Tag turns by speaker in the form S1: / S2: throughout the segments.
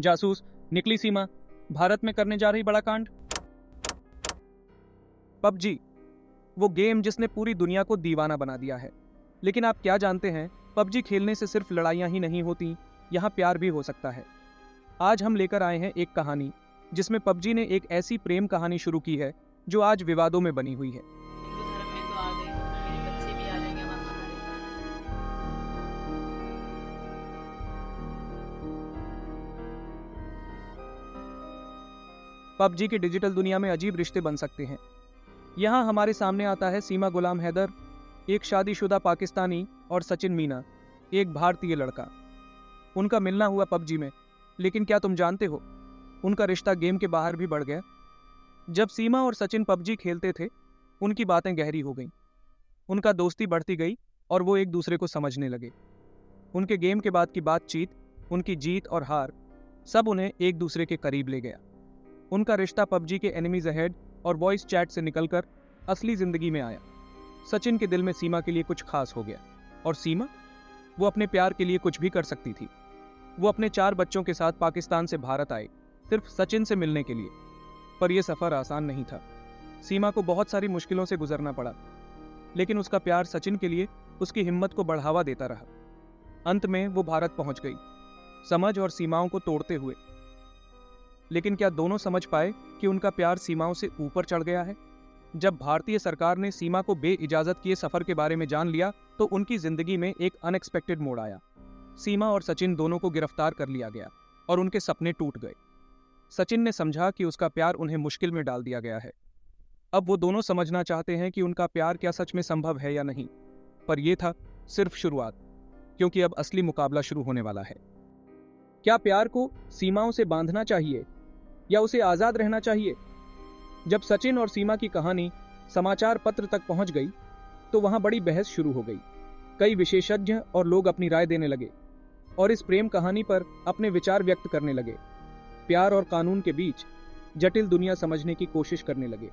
S1: जासूस निकली सीमा, भारत में करने जा रही बड़ा कांड। पबजी, वो गेम जिसने पूरी दुनिया को दीवाना बना दिया है। लेकिन आप क्या जानते हैं, पबजी खेलने से सिर्फ लड़ाइयाँ ही नहीं होती, यहाँ प्यार भी हो सकता है। आज हम लेकर आए हैं एक कहानी जिसमें पबजी ने एक ऐसी प्रेम कहानी शुरू की है जो आज विवादों में बनी हुई है।
S2: हिंदू धर्म में तो आ गई, मेरे बच्चे भी आ जाएंगे हमारे
S1: पबजी की डिजिटल दुनिया में अजीब रिश्ते बन सकते हैं। यहाँ हमारे सामने आता है सीमा गुलाम हैदर, एक शादीशुदा पाकिस्तानी, और सचिन मीना, एक भारतीय लड़का। उनका मिलना हुआ पबजी में, लेकिन क्या तुम जानते हो, उनका रिश्ता गेम के बाहर भी बढ़ गया। जब सीमा और सचिन पबजी खेलते थे, उनकी बातें गहरी हो गईं। उनका दोस्ती बढ़ती गई और वो एक दूसरे को समझने लगे। उनके गेम के बाद की बातचीत, उनकी जीत और हार, सब उन्हें एक दूसरे के करीब ले गया। उनका रिश्ता पबजी के एनिमीज अहेड और वॉइस चैट से निकलकर असली जिंदगी में आया। सचिन के दिल में सीमा के लिए कुछ खास हो गया, और सीमा, वो अपने प्यार के लिए कुछ भी कर सकती थी। वो अपने 4 बच्चों के साथ पाकिस्तान से भारत आए, सिर्फ सचिन से मिलने के लिए। पर यह सफ़र आसान नहीं था। सीमा को बहुत सारी मुश्किलों से गुजरना पड़ा, लेकिन उसका प्यार सचिन के लिए उसकी हिम्मत को बढ़ावा देता रहा। अंत में वो भारत पहुंच गई, समझ और सीमाओं को तोड़ते हुए। लेकिन क्या दोनों समझ पाए कि उनका प्यार सीमाओं से ऊपर चढ़ गया है? जब भारतीय सरकार ने सीमा को बेइजाजत किए सफर के बारे में जान लिया, तो उनकी जिंदगी में एक अनएक्सपेक्टेड मोड़ आया। सीमा और सचिन दोनों को गिरफ्तार कर लिया गया और उनके सपने टूट गए। सचिन ने समझा कि उसका प्यार उन्हें मुश्किल में डाल दिया गया है। अब वो दोनों समझना चाहते हैं कि उनका प्यार क्या सच में संभव है या नहीं। पर यह था सिर्फ शुरुआत, क्योंकि अब असली मुकाबला शुरू होने वाला है। क्या प्यार को सीमाओं से बांधना चाहिए या उसे आजाद रहना चाहिए? जब सचिन और सीमा की कहानी समाचार पत्र तक पहुंच गई, तो वहां बड़ी बहस शुरू हो गई। कई विशेषज्ञ और लोग अपनी राय देने लगे और इस प्रेम कहानी पर अपने विचार व्यक्त करने लगे। प्यार और कानून के बीच जटिल दुनिया समझने की कोशिश करने लगे।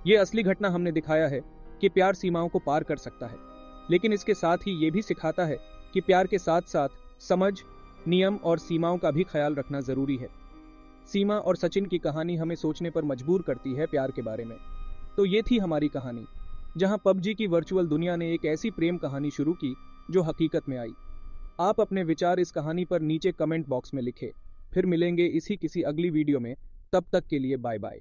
S1: ये असली घटना हमने दिखाया है कि प्यार सीमाओं को पार कर सकता है, लेकिन इसके साथ ही ये भी सिखाता है कि प्यार के साथ साथ समझ, नियम और सीमाओं का भी ख्याल रखना जरूरी है। सीमा और सचिन की कहानी हमें सोचने पर मजबूर करती है प्यार के बारे में। तो ये थी हमारी कहानी, जहां पबजी की वर्चुअल दुनिया ने एक ऐसी प्रेम कहानी शुरू की जो हकीकत में आई। आप अपने विचार इस कहानी पर नीचे कमेंट बॉक्स में लिखें। फिर मिलेंगे इसी किसी अगली वीडियो में। तब तक के लिए बाय बाय।